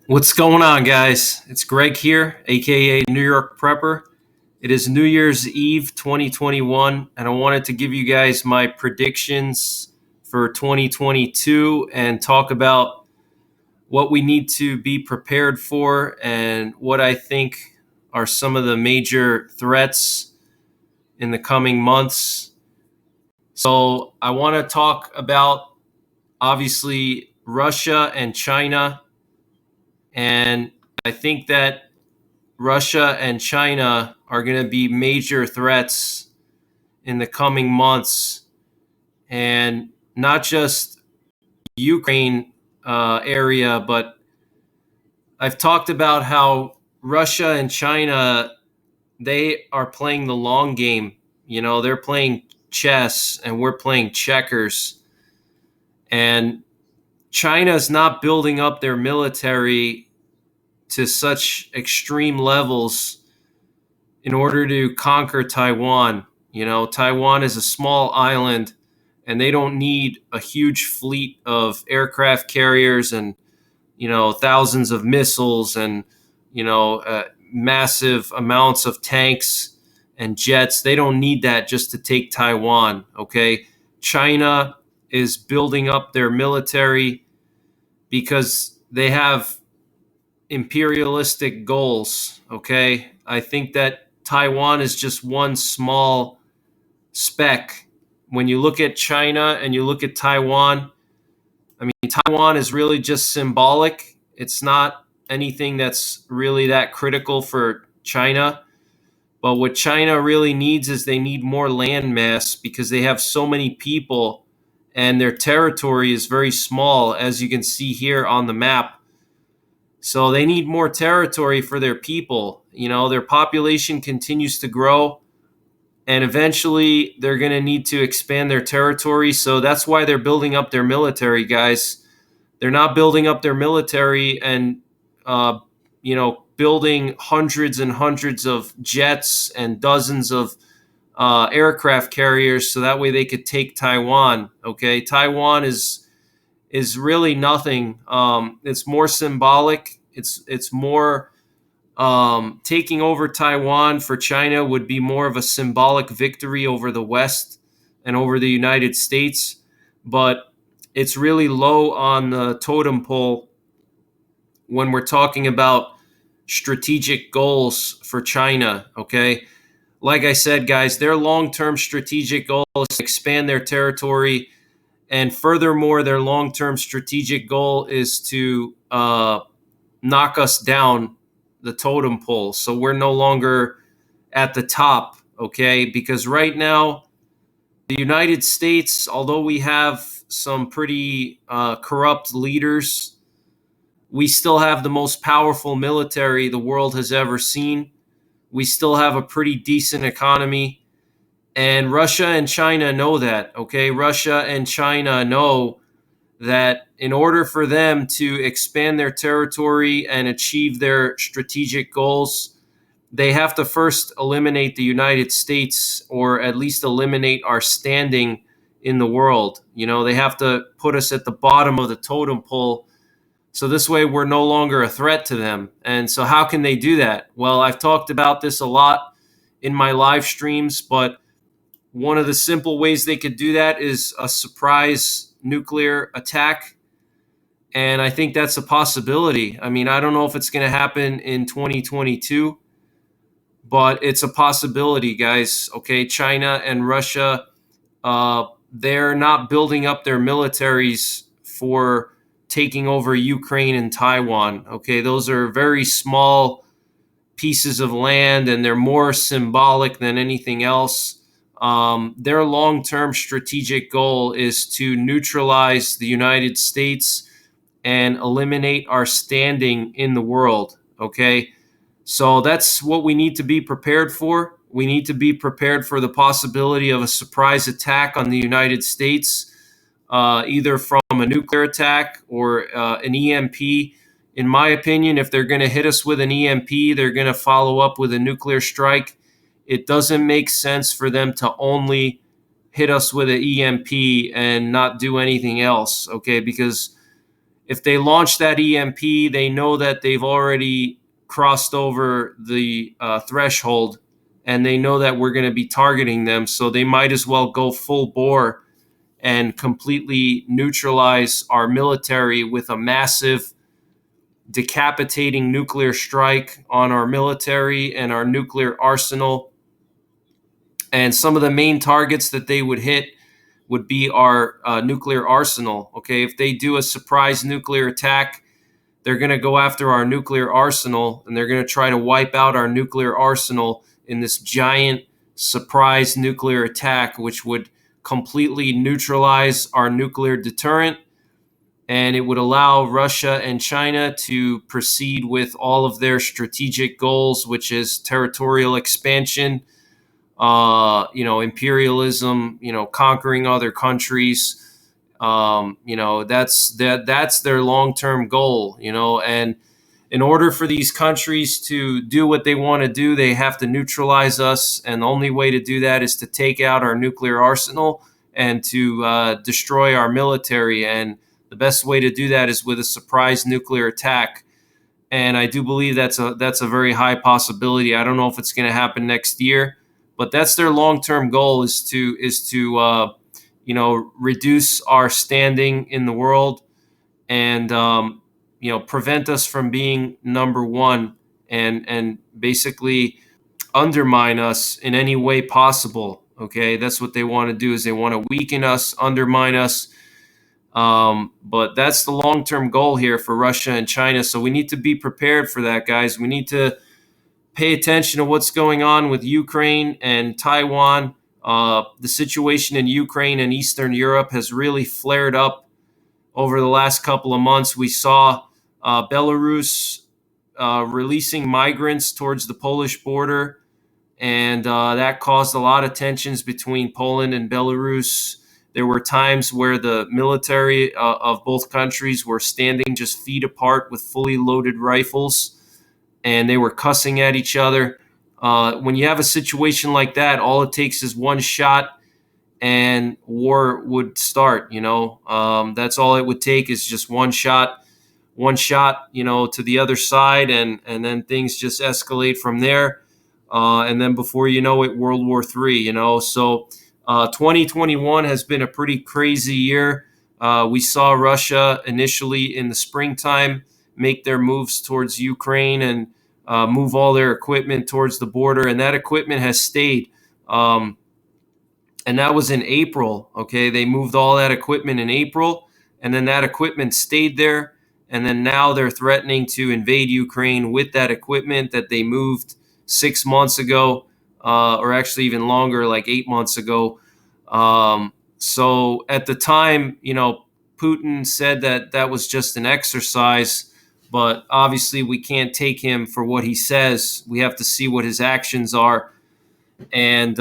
What's going on, guys? It's Greg here, aka NYPrepper. It is New Year's Eve 2021, and I wanted to give you guys my predictions for 2022 and talk about what we need to be prepared for and what I think are some of the major threats in the coming months. So, I want to talk about obviously Russia and China, and I think that Russia and China are going to be major threats in the coming months, and not just Ukraine area, but I've talked about how Russia and China, they are playing the long game. You know, they're playing chess and we're playing checkers. And China's not building up their military to such extreme levels in order to conquer Taiwan. You know, Taiwan is a small island and they don't need a huge fleet of aircraft carriers and, thousands of missiles and, massive amounts of tanks and jets. They don't need that just to take Taiwan, okay? China is building up their military because they have imperialistic goals, okay? I think that Taiwan is just one small speck. When you look at China and you look at Taiwan, I mean, Taiwan is really just symbolic. It's not anything that's really that critical for China. But what China really needs is they need more land mass because they have so many people and their territory is very small, as you can see here on the map. So they need more territory for their people. You know, their population continues to grow and eventually they're going to need to expand their territory. So that's why they're building up their military, guys. They're not building up their military and, building hundreds and hundreds of jets and dozens of aircraft carriers so that way they could take Taiwan. Okay, Taiwan is really nothing. It's more symbolic. It's more taking over Taiwan for China would be more of a symbolic victory over the West and over the United States, but it's really low on the totem pole when we're talking about strategic goals for China. Okay, like I said, guys, their long-term strategic goal is to expand their territory. And furthermore, their long-term strategic goal is to knock us down the totem pole. So we're no longer at the top, okay? Because right now, the United States, although we have some pretty corrupt leaders, we still have the most powerful military the world has ever seen. We still have a pretty decent economy. And Russia and China know that, okay? Russia and China know that in order for them to expand their territory and achieve their strategic goals, they have to first eliminate the United States or at least eliminate our standing in the world. You know, they have to put us at the bottom of the totem pole. So this way we're no longer a threat to them. And so how can they do that? Well, I've talked about this a lot in my live streams, but one of the simple ways they could do that is a surprise nuclear attack. And I think that's a possibility. I mean, I don't know if it's going to happen in 2022, but it's a possibility, guys. Okay, China and Russia, they're not building up their militaries for taking over Ukraine and Taiwan. Okay, those are very small pieces of land and they're more symbolic than anything else. Their long-term strategic goal is to neutralize the United States and eliminate our standing in the world. Okay, so that's what we need to be prepared for. We need to be prepared for the possibility of a surprise attack on the United States, either from a nuclear attack or an EMP. In my opinion, if they're going to hit us with an EMP, they're going to follow up with a nuclear strike. It doesn't make sense for them to only hit us with an EMP and not do anything else, okay? Because if they launch that EMP, they know that they've already crossed over the threshold, and they know that we're going to be targeting them. So they might as well go full bore and completely neutralize our military with a massive decapitating nuclear strike on our military and our nuclear arsenal. And some of the main targets that they would hit would be our nuclear arsenal. Okay, if they do a surprise nuclear attack, they're going to go after our nuclear arsenal, and they're going to try to wipe out our nuclear arsenal in this giant surprise nuclear attack, which would completely neutralize our nuclear deterrent. And it would allow Russia and China to proceed with all of their strategic goals, which is territorial expansion, imperialism, conquering other countries. That's their long-term goal, and in order for these countries to do what they want to do, they have to neutralize us. And the only way to do that is to take out our nuclear arsenal and to destroy our military. And the best way to do that is with a surprise nuclear attack. And I do believe that's a very high possibility. I don't know if it's going to happen next year, but that's their long-term goal, is to reduce our standing in the world and prevent us from being number one, and basically undermine us in any way possible. Okay, that's what they want to do, is they want to weaken us, undermine us. But that's the long-term goal here for Russia and China. So we need to be prepared for that, guys. We need to pay attention to what's going on with Ukraine and Taiwan. The situation in Ukraine and Eastern Europe has really flared up over the last couple of months. We saw Belarus releasing migrants towards the Polish border, and that caused a lot of tensions between Poland and Belarus. There were times where the military of both countries were standing just feet apart with fully loaded rifles, and they were cussing at each other. When you have a situation like that, all it takes is one shot and war would start. That's all it would take, is just one shot, to the other side, and then things just escalate from there. And then before you know it, World War III. So 2021 has been a pretty crazy year. We saw Russia initially in the springtime make their moves towards Ukraine and move all their equipment towards the border, and that equipment has stayed. And that was in April. Okay, they moved all that equipment in April, and then that equipment stayed there. And then now they're threatening to invade Ukraine with that equipment that they moved 6 months ago, or actually even longer, like 8 months ago. So at the time, Putin said that that was just an exercise, but obviously we can't take him for what he says. We have to see what his actions are. And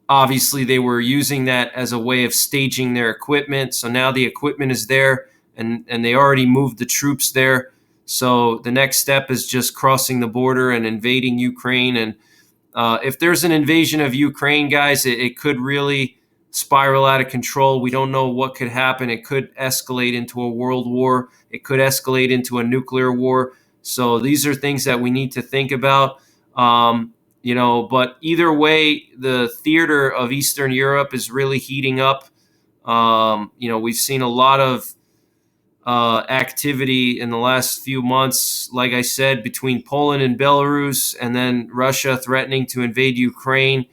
obviously they were using that as a way of staging their equipment. So now the equipment is there, and they already moved the troops there. So the next step is just crossing the border and invading Ukraine. And if there's an invasion of Ukraine, guys, it could really spiral out of control. We don't know what could happen. It could escalate into a world war. It could escalate into a nuclear war. So these are things that we need to think about. But either way, the theater of Eastern Europe is really heating up. We've seen a lot of activity in the last few months, like I said, between Poland and Belarus, and then Russia threatening to invade Ukraine.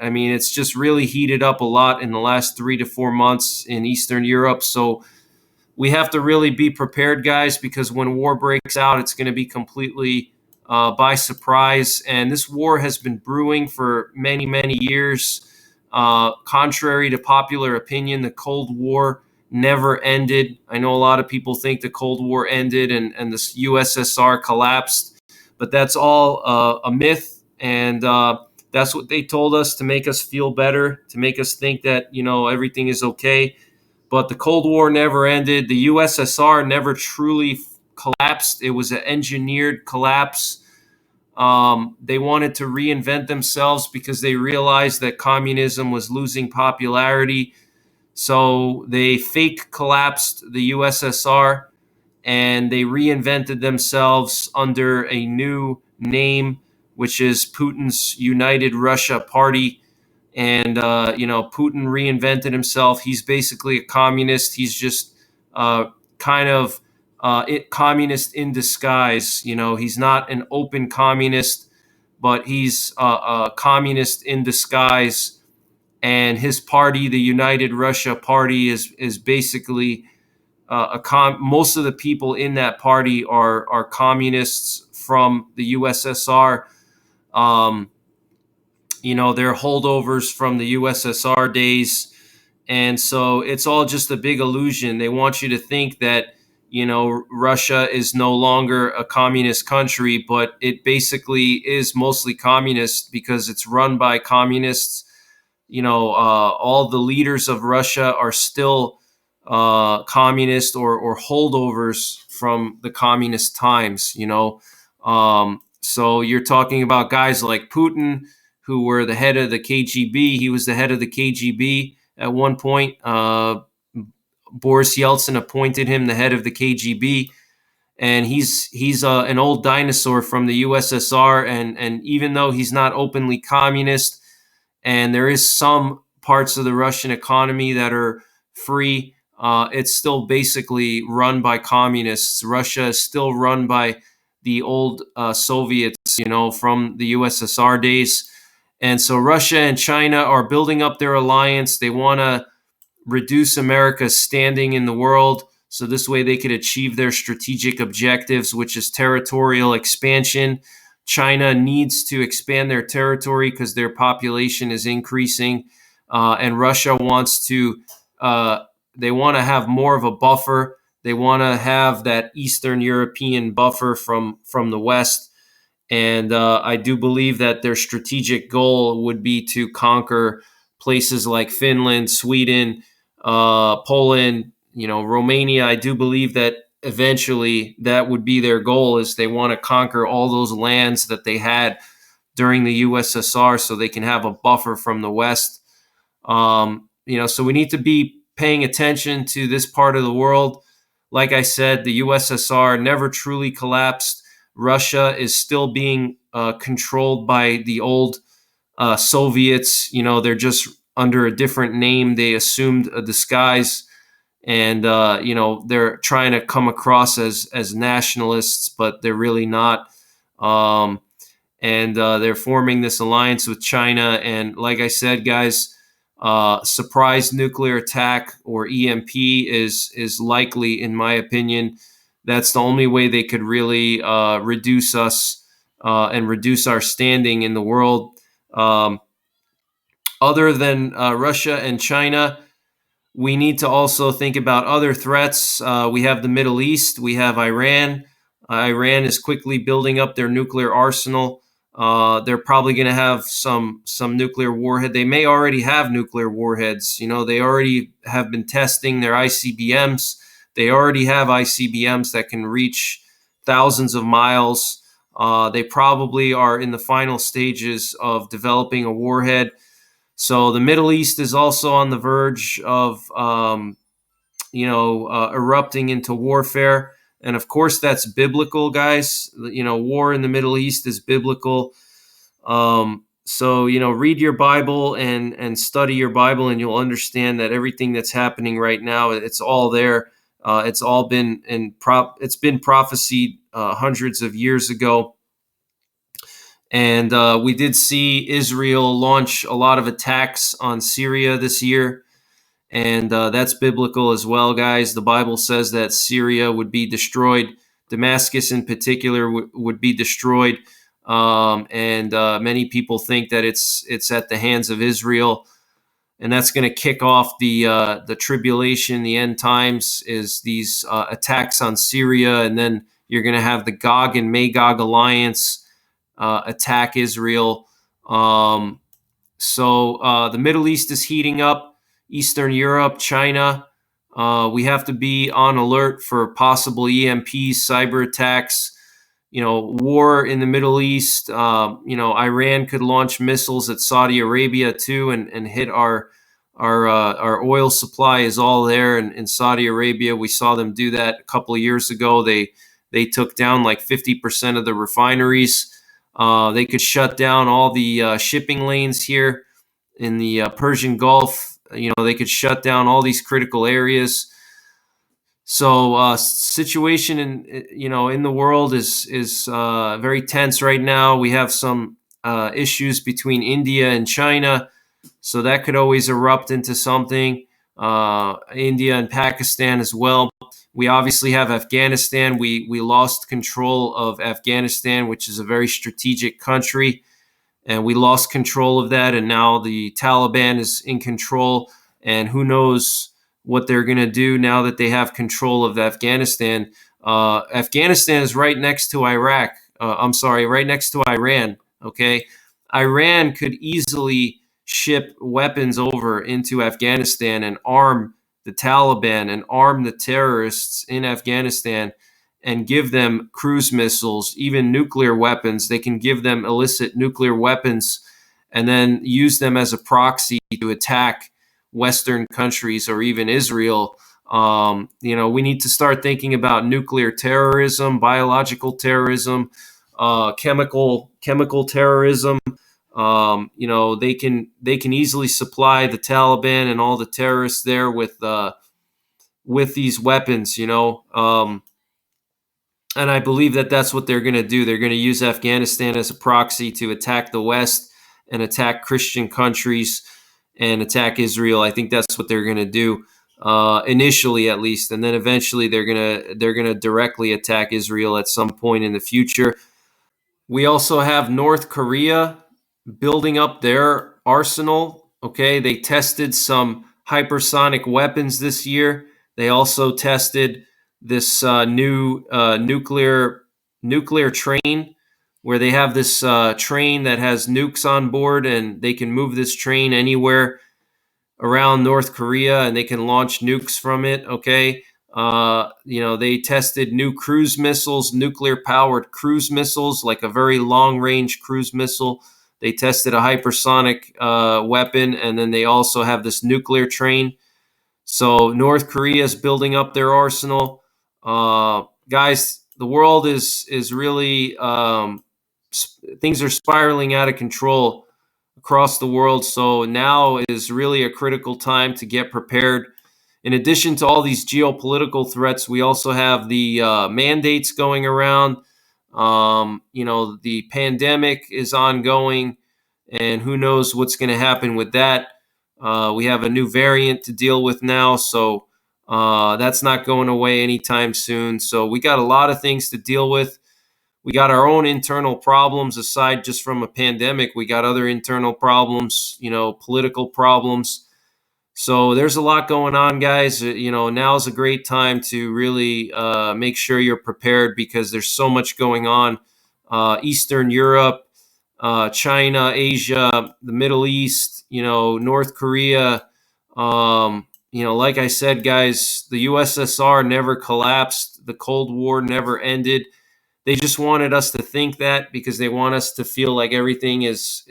It's just really heated up a lot in the last 3 to 4 months in Eastern Europe. So we have to really be prepared, guys, because when war breaks out, it's going to be completely by surprise. And this war has been brewing for many, many years. Contrary to popular opinion, the Cold War never ended. I know a lot of people think the Cold War ended and the USSR collapsed, but that's all a myth. And that's what they told us to make us feel better, to make us think that, everything is okay. But the Cold War never ended. The USSR never truly collapsed. It was an engineered collapse. They wanted to reinvent themselves because they realized that communism was losing popularity. So they fake collapsed the USSR, and they reinvented themselves under a new name, which is Putin's United Russia Party. And Putin reinvented himself. He's basically a communist. He's just kind of communist in disguise. He's not an open communist, but he's a communist in disguise. And his party, the United Russia Party, is basically most of the people in that party are communists from the USSR. They're holdovers from the USSR days. And so it's all just a big illusion. They want you to think that, Russia is no longer a communist country, but it basically is mostly communist because it's run by communists. All the leaders of Russia are still communist or holdovers from the communist times. So you're talking about guys like Putin, who were the head of the KGB. He was the head of the KGB at one point. Boris Yeltsin appointed him the head of the KGB, and he's an old dinosaur from the USSR. And even though he's not openly communist, and there is some parts of the Russian economy that are free, it's still basically run by communists. Russia is still run by the old Soviets, from the USSR days. And so Russia and China are building up their alliance. They want to reduce America's standing in the world, so this way they could achieve their strategic objectives, which is territorial expansion. China needs to expand their territory because their population is increasing, and Russia wants to. They want to have more of a buffer. They want to have that Eastern European buffer from the West. And I do believe that their strategic goal would be to conquer places like Finland, Sweden, Poland, Romania. I do believe that eventually that would be their goal, is they want to conquer all those lands that they had during the USSR so they can have a buffer from the West. So we need to be paying attention to this part of the world. Like I said, the USSR never truly collapsed. Russia is still being controlled by the old Soviets. They're just under a different name. They assumed a disguise, and they're trying to come across as nationalists, but they're really not. And they're forming this alliance with China. And like I said, guys, surprise nuclear attack, or EMP, is likely, in my opinion. That's the only way they could really reduce us and reduce our standing in the world. Other than Russia and China, we need to also think about other threats. We have the Middle East. We have Iran. Iran is quickly building up their nuclear arsenal. They're probably going to have some nuclear warhead. They may already have nuclear warheads. They already have been testing their ICBMs. They already have ICBMs that can reach thousands of miles. They probably are in the final stages of developing a warhead. So the Middle East is also on the verge of, erupting into warfare. And of course, that's biblical, guys. War in the Middle East is biblical. So read your Bible and study your Bible, and you'll understand that everything that's happening right now, it's all there. It's all been it's been prophesied hundreds of years ago. And we did see Israel launch a lot of attacks on Syria this year. And that's biblical as well, guys. The Bible says that Syria would be destroyed. Damascus in particular would be destroyed. And many people think that it's at the hands of Israel. And that's going to kick off the tribulation, the end times, is these attacks on Syria. And then you're going to have the Gog and Magog alliance attack Israel. So the Middle East is heating up. Eastern Europe, China. We have to be on alert for possible EMPs, cyber attacks. War in the Middle East. Iran could launch missiles at Saudi Arabia too, and hit our our oil supply is all there. And in Saudi Arabia, we saw them do that a couple of years ago. They took down like 50% of the refineries. They could shut down all the shipping lanes here in the Persian Gulf. They could shut down all these critical areas. So situation in the world is very tense right now. We have some issues between India and China, so that could always erupt into something. India and Pakistan as well. We obviously have Afghanistan. We lost control of Afghanistan, which is a very strategic country, and we lost control of that. And now the Taliban is in control, and who knows what they're going to do now that they have control of Afghanistan. Afghanistan is right next to Iraq. Right next to Iran. Okay, Iran could easily ship weapons over into Afghanistan and arm the Taliban and arm the terrorists in Afghanistan and give them cruise missiles, even nuclear weapons. They can give them illicit nuclear weapons and then use them as a proxy to attack Western countries or even Israel. We need to start thinking about nuclear terrorism, biological terrorism, chemical terrorism. They can easily supply the Taliban and all the terrorists there with these weapons. And I believe that that's what they're going to do. They're going to use Afghanistan as a proxy to attack the West and attack Christian countries and attack Israel. I think that's what they're going to do initially, at least, and then eventually they're gonna directly attack Israel at some point in the future. We also have North Korea building up their arsenal. Okay, they tested some hypersonic weapons this year. They also tested this new nuclear train, where they have this train that has nukes on board, and they can move this train anywhere around North Korea, and they can launch nukes from it. Okay, they tested new cruise missiles, nuclear-powered cruise missiles, like a very long-range cruise missile. They tested a hypersonic weapon, and then they also have this nuclear train. So North Korea is building up their arsenal. Guys, the world is really things are spiraling out of control across the world. So now is really a critical time to get prepared. In addition to all these geopolitical threats, we also have the mandates going around. The pandemic is ongoing, and who knows what's going to happen with that. We have a new variant to deal with now, so that's not going away anytime soon. So we got a lot of things to deal with. We got our own internal problems aside just from a pandemic. We got other internal problems, political problems. So there's a lot going on, guys. Now's a great time to really make sure you're prepared, because there's so much going on. Eastern Europe, China, Asia, the Middle East, North Korea. Like I said, guys, the USSR never collapsed. The Cold War never ended. They just wanted us to think that, because they want us to feel like everything is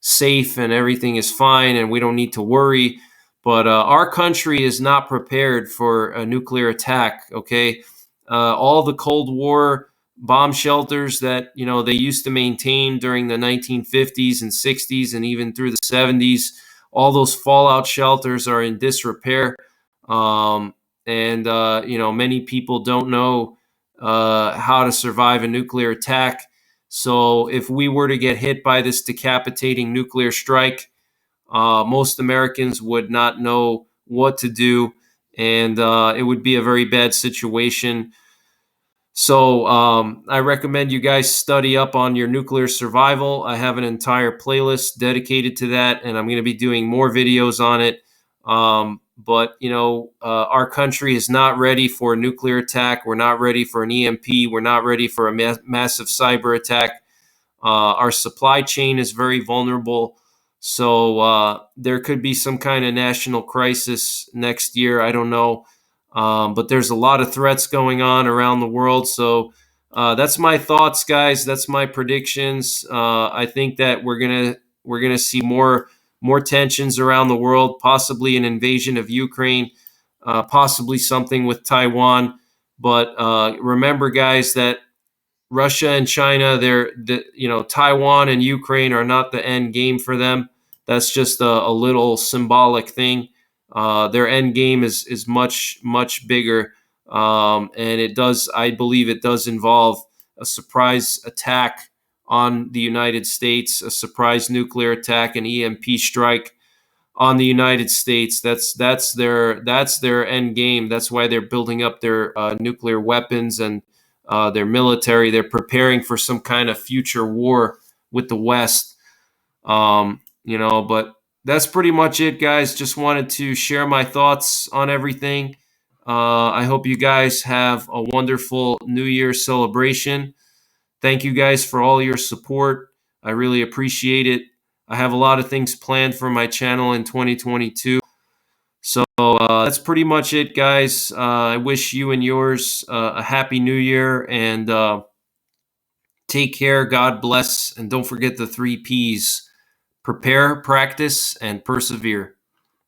safe and everything is fine and we don't need to worry. But our country is not prepared for a nuclear attack. Okay, all the Cold War bomb shelters that they used to maintain during the 1950s and 60s and even through the 70s, all those fallout shelters are in disrepair. And many people don't know how to survive a nuclear attack. So if we were to get hit by this decapitating nuclear strike, most Americans would not know what to do, and it would be a very bad situation. So I recommend you guys study up on your nuclear survival. I have an entire playlist dedicated to that, and I'm going to be doing more videos on it. But our country is not ready for a nuclear attack. We're not ready for an EMP. We're not ready for a massive cyber attack. Our supply chain is very vulnerable. So there could be some kind of national crisis next year. I don't know. But there's a lot of threats going on around the world. So that's my thoughts, guys. That's my predictions. I think that we're gonna see more more tensions around the world, possibly an invasion of Ukraine, possibly something with Taiwan. But remember, guys, that Russia and China, Taiwan and Ukraine are not the end game for them. That's just a little symbolic thing. Their end game is much bigger, and I believe it does involve a surprise attack on the United States, a surprise nuclear attack, an EMP strike on the United States. That's their end game. That's why they're building up their nuclear weapons and their military. They're preparing for some kind of future war with the West. But that's pretty much it, guys. Just wanted to share my thoughts on everything. I hope you guys have a wonderful New Year celebration. Thank you guys for all your support. I really appreciate it. I have a lot of things planned for my channel in 2022. So that's pretty much it, guys. I wish you and yours a happy new year, and take care. God bless. And don't forget the 3 Ps: prepare, practice, and persevere.